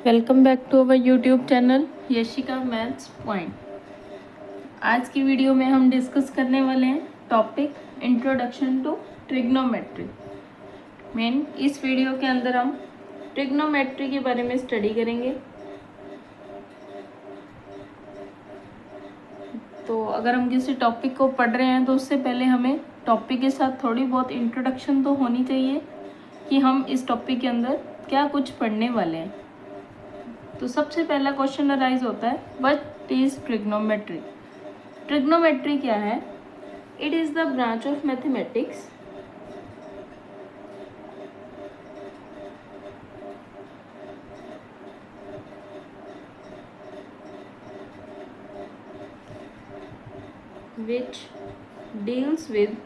Welcome back to our YouTube channel Yashika maths point. आज की video में हम डिस्कस करने वाले हैं टॉपिक इंट्रोडक्शन टू ट्रिग्नोमेट्री। मेन इस वीडियो के अंदर हम ट्रिग्नोमेट्री के बारे में स्टडी करेंगे। तो अगर हम किसी टॉपिक को पढ़ रहे हैं तो उससे पहले हमें टॉपिक के साथ थोड़ी बहुत इंट्रोडक्शन तो होनी चाहिए कि हम इस टॉपिक के अंदर क्या कुछ पढ़ने वाले हैं। तो सबसे पहला क्वेश्चन अराइज होता है, व्हाट इज ट्रिग्नोमेट्री। ट्रिग्नोमेट्री क्या है? It is the branch of mathematics which deals with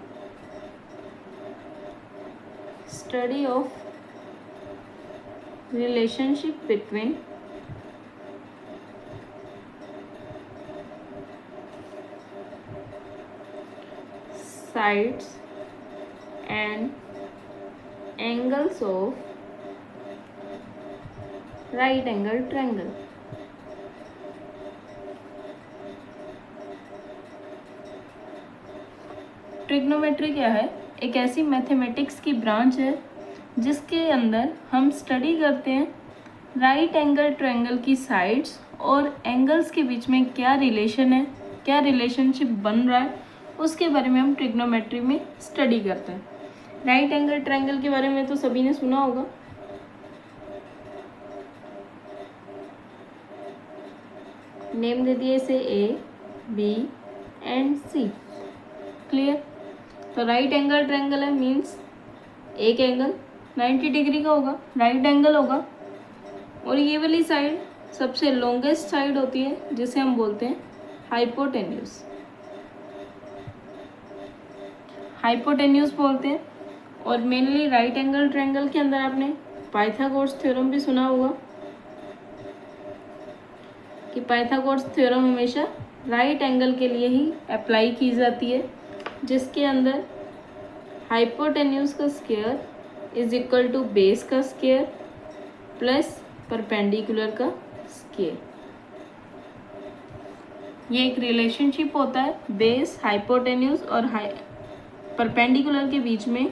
study of relationship between sides and angles of right angle triangle। Trigonometry क्या है? एक ऐसी मैथमेटिक्स की ब्रांच है जिसके अंदर हम स्टडी करते हैं राइट एंगल ट्रायंगल की साइड्स और एंगल्स के बीच में क्या रिलेशन है, क्या रिलेशनशिप बन रहा है, उसके बारे में हम ट्रिग्नोमेट्री में स्टडी करते हैं। राइट एंगल ट्रायंगल के बारे में तो सभी ने सुना होगा। नेम दे दिए इसे ए, बी एंड सी। क्लियर? तो राइट एंगल ट्रायंगल है मीन्स एक एंगल 90 डिग्री का होगा, राइट एंगल होगा, और ये वाली साइड सबसे लॉन्गेस्ट साइड होती है जिसे हम बोलते हैं हाइपोटेन्यूज। हाइपोटेन्यूज बोलते हैं। और मेनली राइट एंगल ट्रायंगल के अंदर आपने पाइथागोरस थ्योरम भी सुना होगा कि पाइथागोरस थ्योरम हमेशा राइट एंगल के लिए ही अप्लाई की जाती है, जिसके अंदर हाइपोटेन्यूज का square is equal to base का स्क्वायर प्लस परपेंडिकुलर का स्क्वायर। ये एक रिलेशनशिप होता है बेस, हाइपोटेन्यूज और परपेंडिकुलर के बीच में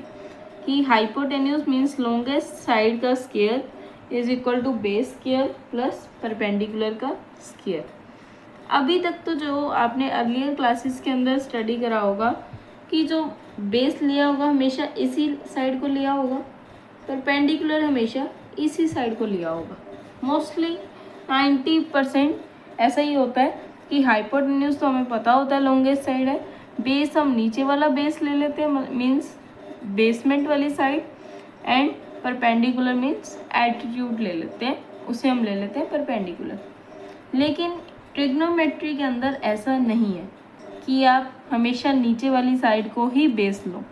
कि हाइपोटेन्यूज मीन्स लॉन्गेस्ट साइड का square is equal to base square plus perpendicular का स्क्वायर। अभी तक तो जो आपने अर्लियर क्लासेस के अंदर स्टडी करा होगा कि जो बेस लिया होगा हमेशा इसी साइड को लिया होगा, परपेंडिकुलर हमेशा इसी साइड को लिया होगा। मोस्टली 90% ऐसा ही होता है कि हाइपोटेन्यूज तो हमें पता होता है लॉन्गेस्ट साइड है, बेस हम नीचे वाला बेस ले लेते हैं मीन्स बेसमेंट वाली side, and perpendicular means altitude ले लेते हैं, उसे हम ले लेते हैं परपेंडिकुलर। लेकिन ट्रिग्नोमेट्री के अंदर ऐसा नहीं है कि आप हमेशा नीचे वाली साइड को ही बेस लो।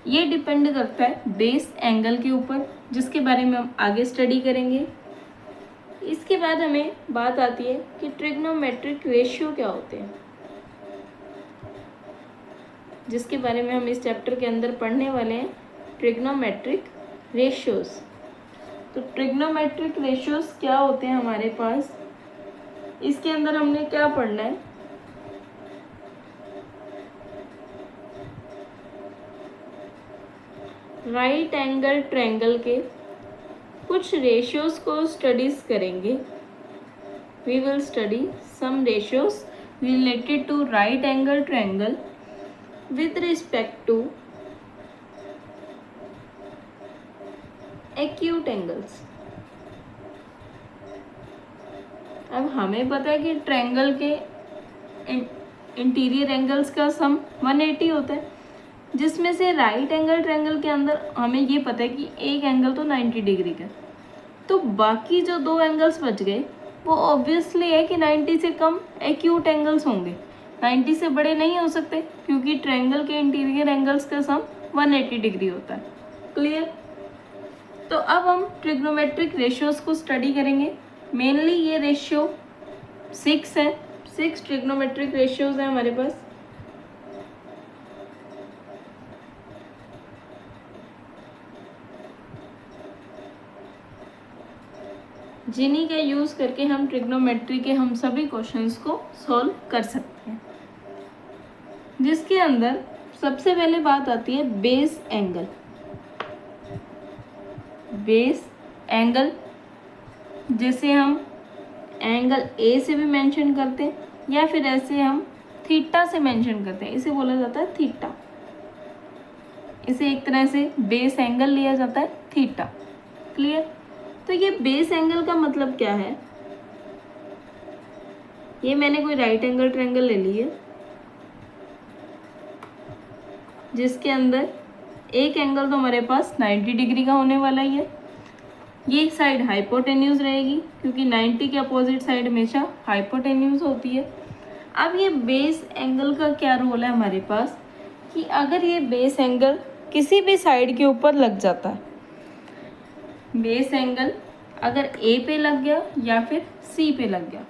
ये डिपेंड करता है बेस एंगल के ऊपर, जिसके बारे में हम आगे स्टडी करेंगे। इसके बाद हमें बात आती है कि ट्रिग्नोमेट्रिक रेशियो क्या होते हैं, जिसके बारे में हम इस चैप्टर के अंदर पढ़ने वाले हैं, ट्रिग्नोमेट्रिक रेशियोज। तो ट्रिग्नोमेट्रिक रेशियोज क्या होते हैं हमारे पास, इसके अंदर हमने क्या पढ़ना है? राइट एंगल ट्रायंगल के कुछ रेशियोज को स्टडीज करेंगे। We will study some ratios related to right angle triangle with respect to acute angles। अब हमें पता है कि ट्रायंगल के इंटीरियर एंगल्स का सम 180 होता है, जिसमें से राइट एंगल ट्रायंगल के अंदर हमें ये पता है कि एक एंगल तो 90 डिग्री का, तो बाकी जो दो एंगल्स बच गए वो ऑब्वियसली है कि 90 से कम एक्यूट एंगल्स होंगे, 90 से बड़े नहीं हो सकते क्योंकि ट्रायंगल के इंटीरियर एंगल्स का सम 180 डिग्री होता है। क्लियर? तो अब हम ट्रिग्नोमेट्रिक रेशियोज को स्टडी करेंगे। मेनली ये रेशियो 6 है, 6 ट्रिग्नोमेट्रिक रेशियोज हैं हमारे पास। जिन्हीं का यूज़ करके हम ट्रिग्नोमेट्री के हम सभी क्वेश्चंस को सॉल्व कर सकते हैं, जिसके अंदर सबसे पहले बात आती है बेस एंगल। बेस एंगल जिसे हम एंगल ए से भी मेंशन करते हैं या फिर ऐसे हम थीटा से मेंशन करते हैं, इसे बोला जाता है थीटा। इसे एक तरह से बेस एंगल लिया जाता है थीटा। क्लियर? तो ये बेस एंगल का मतलब क्या है? ये मैंने कोई राइट एंगल ट्रायंगल ले ली है जिसके अंदर एक एंगल तो हमारे पास 90 डिग्री का होने वाला ही है। ये साइड हाइपोटेन्यूज रहेगी क्योंकि 90 के अपोजिट साइड हमेशा हाइपोटेन्यूज होती है। अब ये बेस एंगल का क्या रोल है हमारे पास कि अगर ये बेस एंगल किसी भी साइड के ऊपर लग जाता है, बेस एंगल अगर ए पे लग गया या फिर सी पे लग गया,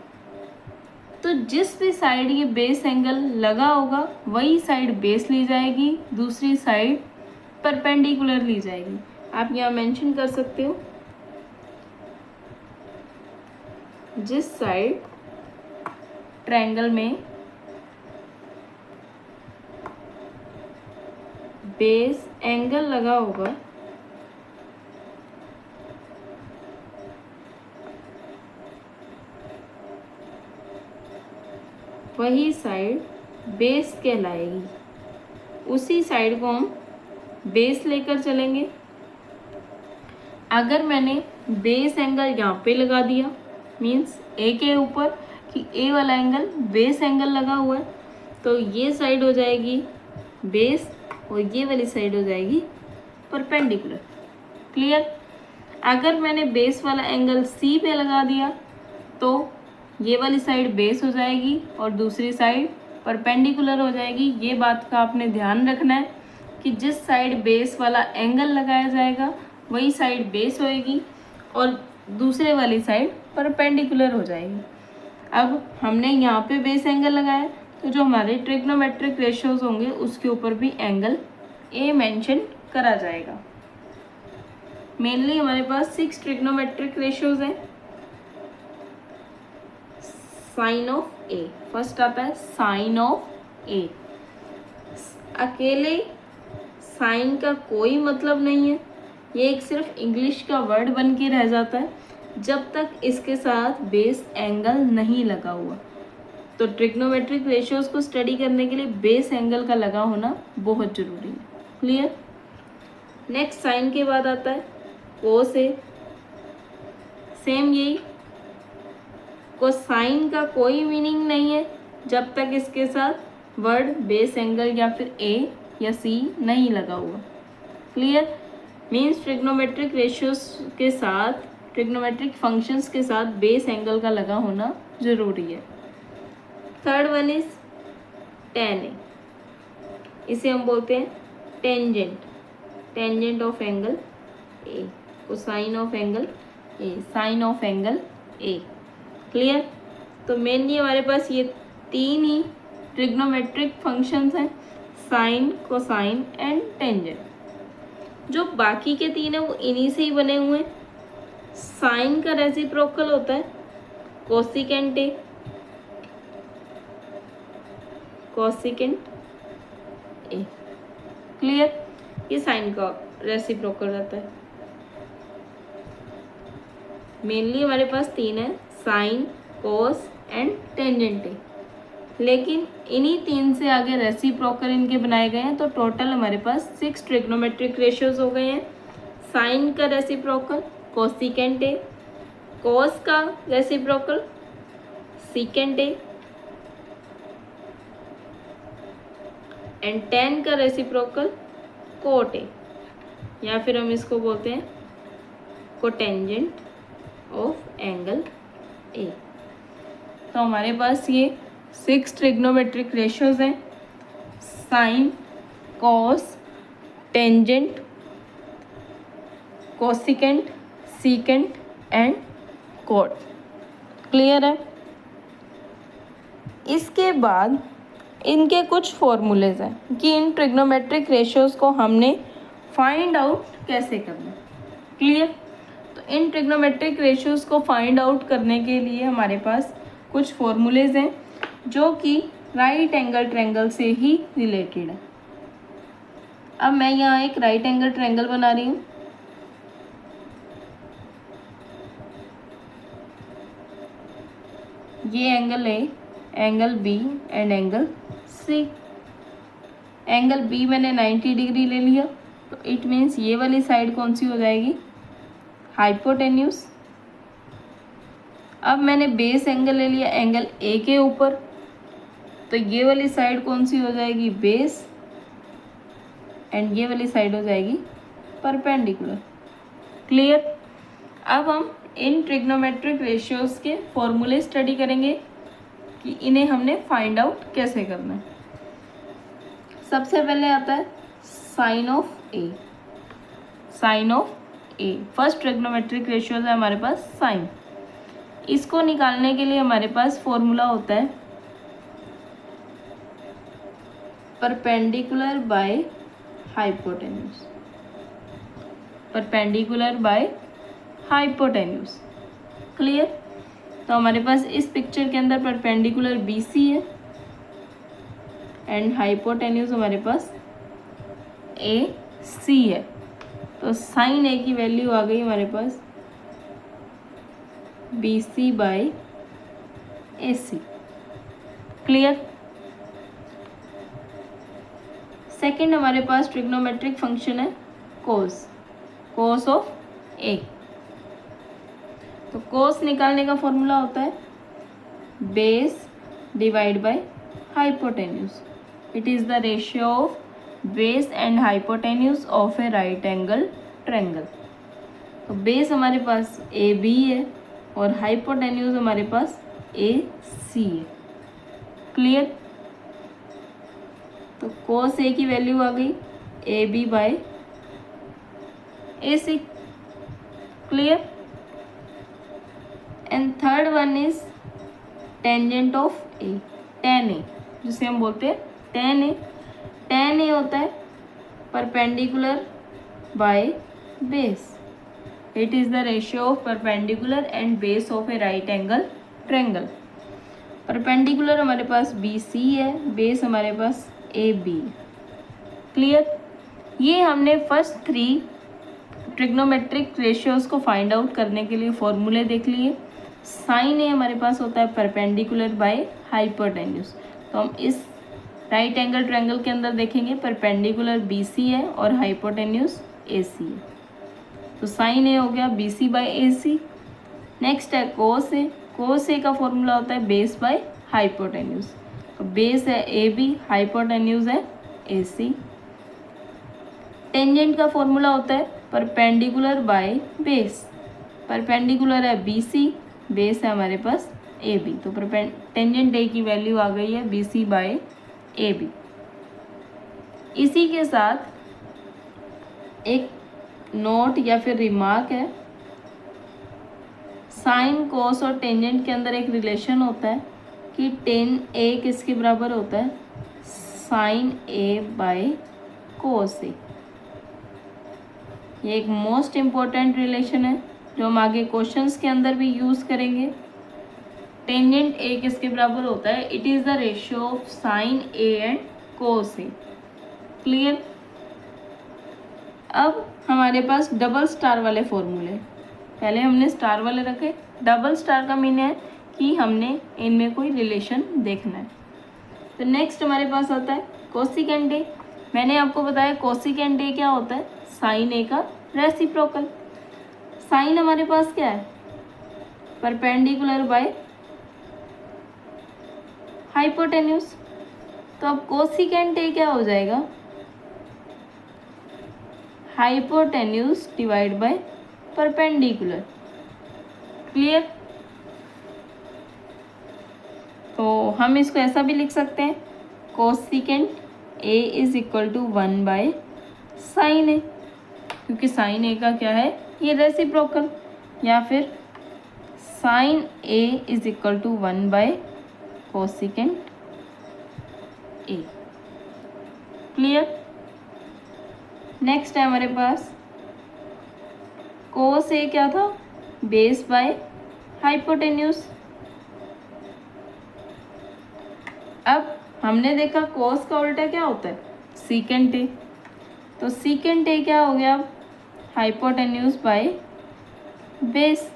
तो जिस भी साइड ये बेस एंगल लगा होगा वही साइड बेस ली जाएगी, दूसरी साइड परपेंडिकुलर ली जाएगी। आप यहाँ मेंशन कर सकते हो जिस साइड ट्रायंगल में बेस एंगल लगा होगा वही साइड बेस कहलाएगी। उसी साइड को हम बेस लेकर चलेंगे। अगर मैंने बेस एंगल यहाँ पे लगा दिया मीन्स ए के ऊपर कि ए वाला एंगल बेस एंगल लगा हुआ है, तो ये साइड हो जाएगी बेस और ये वाली साइड हो जाएगी परपेंडिकुलर। क्लियर? अगर मैंने बेस वाला एंगल सी पे लगा दिया तो ये वाली साइड बेस हो जाएगी और दूसरी साइड परपेंडिकुलर हो जाएगी। ये बात का आपने ध्यान रखना है कि जिस साइड बेस वाला एंगल लगाया जाएगा वही साइड बेस होएगी और दूसरे वाली साइड परपेंडिकुलर हो जाएगी। अब हमने यहाँ पे बेस एंगल लगाया तो जो हमारे ट्रिग्नोमेट्रिक रेशियोज होंगे उसके ऊपर भी एंगल ए मेंशन करा जाएगा। मेनली हमारे पास 6 ट्रिग्नोमेट्रिक रेशियोज हैं। साइन ऑफ ए फर्स्ट आता है, साइन ऑफ ए। अकेले साइन का कोई मतलब नहीं है, ये एक सिर्फ इंग्लिश का वर्ड बन के रह जाता है जब तक इसके साथ बेस एंगल नहीं लगा हुआ। तो ट्रिग्नोमेट्रिक रेशियोज को स्टडी करने के लिए बेस एंगल का लगा होना बहुत जरूरी है। क्लियर? नेक्स्ट साइन के बाद आता है कोस ए। सेम यही, कोसाइन का कोई मीनिंग नहीं है जब तक इसके साथ वर्ड बेस एंगल या फिर ए या सी नहीं लगा हुआ। क्लियर? मीन्स ट्रिग्नोमेट्रिक रेशियोज के साथ, ट्रिग्नोमेट्रिक फंक्शंस के साथ बेस एंगल का लगा होना जरूरी है। Third one is tan A. इसे हम बोलते हैं tangent, tangent of angle A, cosine of angle A, sine of angle A. Clear? तो मेनली हमारे पास ये 3 ही ट्रिग्नोमेट्रिक फंक्शंस हैं, साइन, कोसाइन एंड टेंजेंट। जो बाकी के 3 हैं वो इन्हीं से ही बने हुए हैं। साइन का रेसिप्रोकल होता है cosecant A, cosecant A. Clear? ये साइन का रेसिप्रोकल रहता है। मेनली हमारे पास 3 है, sine, cos and tangent A. लेकिन इन्हीं 3 से आगे रेसिप्रोकल इनके बनाए गए हैं, तो टोटल हमारे पास 6 ट्रिग्नोमेट्रिक रेशियोज हो गए हैं। साइन का रेसिप्रोकल कोसिकेंट ए, कोस का reciprocal secant A and tan का रेसिप्रोकल कोट ए, या फिर हम इसको बोलते हैं कोटेंजेंट ऑफ एंगल ए। तो हमारे पास ये 6 ट्रिग्नोमेट्रिक रेशियोज हैं, sine, cos, tangent, cosecant, secant and cot. Clear है? इसके बाद इनके कुछ फॉर्मूलेज हैं कि इन ट्रिग्नोमेट्रिक रेशियोज को हमने फाइंड आउट कैसे करना। क्लियर? तो इन ट्रिग्नोमेट्रिक रेशियोज को फाइंड आउट करने के लिए हमारे पास कुछ फॉर्मूलेज हैं जो कि राइट एंगल ट्रायंगल से ही रिलेटेड है। अब मैं यहाँ एक राइट एंगल ट्रायंगल बना रही हूँ। ये angle A, angle B and angle C. Angle B मैंने 90 डिग्री ले लिया, तो इट मीन्स ये वाली साइड कौन सी हो जाएगी, हाइपोटेन्यूज। अब मैंने बेस एंगल ले लिया एंगल ए के ऊपर, तो ये वाली साइड कौन सी हो जाएगी, बेस, एंड ये वाली साइड हो जाएगी परपेंडिकुलर। क्लियर। अब हम इन ट्रिग्नोमेट्रिक रेशियोज के फॉर्मूले स्टडी करेंगे कि इन्हें हमने फाइंड आउट कैसे करना है। सबसे पहले आता है sine of A. Sine of A first trigonometric ratios है हमारे पास साइन। इसको निकालने के लिए हमारे पास फॉर्मूला होता है perpendicular by hypotenuse. Perpendicular by hypotenuse. Clear. तो हमारे पास इस पिक्चर के अंदर परपेंडिकुलर BC है एंड हाइपोटेन्यूज हमारे पास AC है। तो साइन ए की वैल्यू आ गई हमारे पास BC by AC। Clear. Second हमारे पास ट्रिग्नोमेट्रिक फंक्शन है कोस, कोस ऑफ ए। तो कोस निकालने का फॉर्मूला होता है base divide by hypotenuse. It is the ratio of base and hypotenuse of A right angle triangle. तो बेस हमारे पास AB है और हाइपोटेन्यूज हमारे पास AC है। क्लियर। तो कोस ए की वैल्यू आ गई AB by AC। Clear. And third one is tangent of A, tan A, जिसे हम बोलते हैं tan ए। tan ए होता है perpendicular by base. It is the ratio of perpendicular and base of A right angle triangle. Perpendicular हमारे पास BC है, base हमारे पास AB। क्लियर। ये हमने फर्स्ट 3 ट्रिग्नोमेट्रिक रेशियोज को फाइंड आउट करने के लिए फॉर्मूले देख लिए। साइन ए हमारे पास होता है परपेंडिकुलर बाय हाइपोटेन्यूज। तो हम इस राइट एंगल ट्रायंगल के अंदर देखेंगे परपेंडिकुलर BC है और हाइपोटेन्यूज AC है। तो साइन ए हो गया BC बाय AC। नेक्स्ट है कोस ए। कोस ए का फॉर्मूला होता है बेस बाय हाइपोटेन्यूज। तो बेस है AB, हाइपोटेन्यूज है AC। टेंजेंट का फॉर्मूला होता है परपेंडिकुलर बाय बेस। परपेंडिकुलर है BC, बेस है हमारे पास AB। तो टेंजेंट ए की वैल्यू आ गई है BC बाय AB। इसी के साथ एक नोट या फिर रिमार्क है, साइन कोस और टेंजेंट के अंदर एक रिलेशन होता है कि tan A किसके बराबर होता है, sine A by cos A। ये एक मोस्ट इम्पोर्टेंट रिलेशन है जो हम आगे क्वेश्चंस के अंदर भी यूज करेंगे। टेंजेंट A किसके बराबर होता है, it is the ratio of sine A and cos A। Clear. अब हमारे पास डबल स्टार वाले फॉर्मूले, पहले हमने स्टार वाले रखे। डबल स्टार का मीन है कि हमने इनमें कोई रिलेशन देखना है। तो नेक्स्ट हमारे पास आता है कोसिकेंट A। मैंने आपको बताया कोसिकेंट A क्या होता है, साइन A का रेसिप्रोकल। साइन हमारे पास क्या है, परपेंडिकुलर बाय हाइपोटेन्यूज। तो अब कोसिकेंट A क्या हो जाएगा, hypotenuse divide by perpendicular. Clear. तो हम इसको ऐसा भी लिख सकते हैं cosecant A is equal to 1 by sine A, क्योंकि साइन A का क्या है, ये रेसिप्रोकल। या फिर sine A is equal to 1 by cosecant A। Clear. Next है हमारे पास कोस ए क्या था, बेस बाय हाइपोटेन्यूज। अब हमने देखा कोस का उल्टा क्या होता है, सीकेंट ए, तो सीकेंट ए क्या हो गया, अब हाइपोटेन्यूज बाय बेस।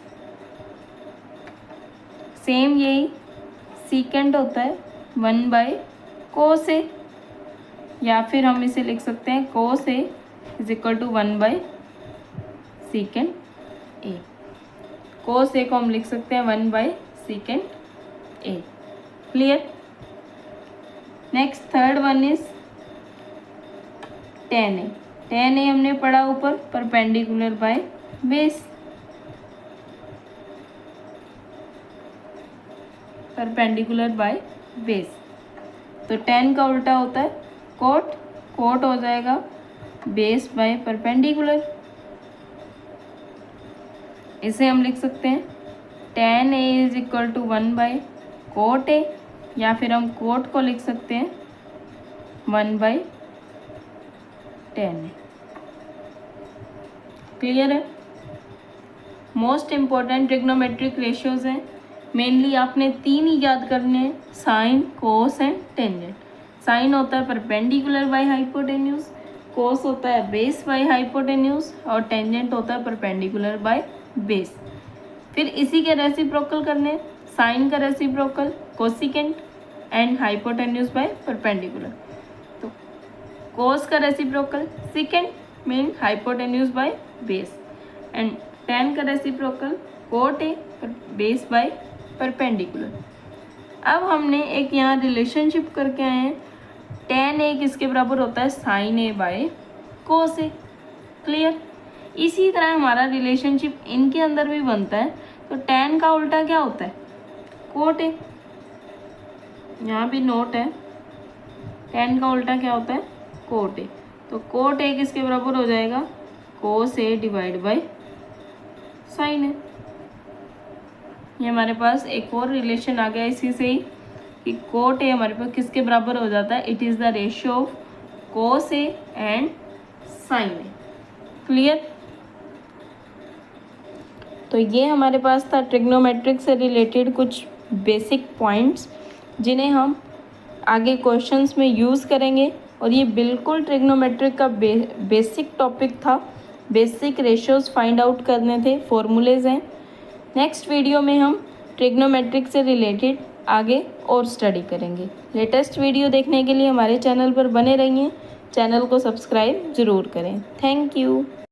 सेम यही सीकेंट होता है 1 बाय कोस ए, या फिर हम इसे लिख सकते हैं cos a is equal to 1 by secant a. Cos a को हम लिख सकते हैं 1 by secant a. Clear. Next third one is tan a. Tan a हमने पढ़ा ऊपर, perpendicular by base, perpendicular by base. तो टेन का उल्टा होता है कोट, कोट हो जाएगा बेस बाय परपेंडिकुलर। इसे हम लिख सकते हैं tan A is equal to 1 by cot A, या फिर हम कोट को लिख सकते हैं 1 बाय टेन ए। क्लियर है। मोस्ट इम्पोर्टेंट ट्रिग्नोमेट्रिक रेशियोज हैं, मेनली आपने 3 ही याद करने हैं, sine, cos and tangent. Sine होता है परपेंडिकुलर बाय हाइपोटेन्यूज, कोस होता है बेस बाय हाइपोटेन्यूज, और टेंजेंट होता है परपेंडिकुलर बाय बेस। फिर इसी के रेसिप्रोकल करने, साइन का reciprocal cosecant and hypotenuse by perpendicular. तो कोस का reciprocal secant mean hypotenuse by base, and tan का reciprocal cot a base by perpendicular. अब हमने एक यहाँ रिलेशनशिप करके आए हैं, टेन ए किसके बराबर होता है, sine A by cos A. Clear. इसी तरह हमारा रिलेशनशिप इनके अंदर भी बनता है। तो टेन का उल्टा क्या होता है, कोट ए। यहाँ भी नोट है, टेन का उल्टा क्या होता है, कोट ए। तो कोट ए किसके बराबर हो जाएगा, कोस ए डिवाइड बाय साइन ए। ये हमारे पास एक और रिलेशन आ गया इसी से ही, कि कोट ए हमारे पास किसके बराबर हो जाता है, it is the ratio of cos A and sine A. Clear. तो ये हमारे पास था ट्रिग्नोमेट्रिक से रिलेटेड कुछ बेसिक पॉइंट्स, जिन्हें हम आगे क्वेश्चंस में यूज़ करेंगे। और ये बिल्कुल ट्रिग्नोमेट्रिक का बेसिक टॉपिक था, बेसिक रेशियोज फाइंड आउट करने थे, फॉर्मूलेज हैं। नेक्स्ट वीडियो में हम ट्रिग्नोमेट्रिक से रिलेटेड आगे और स्टडी करेंगे। लेटेस्ट वीडियो देखने के लिए हमारे चैनल पर बने रहिए, चैनल को सब्सक्राइब ज़रूर करें। Thank you.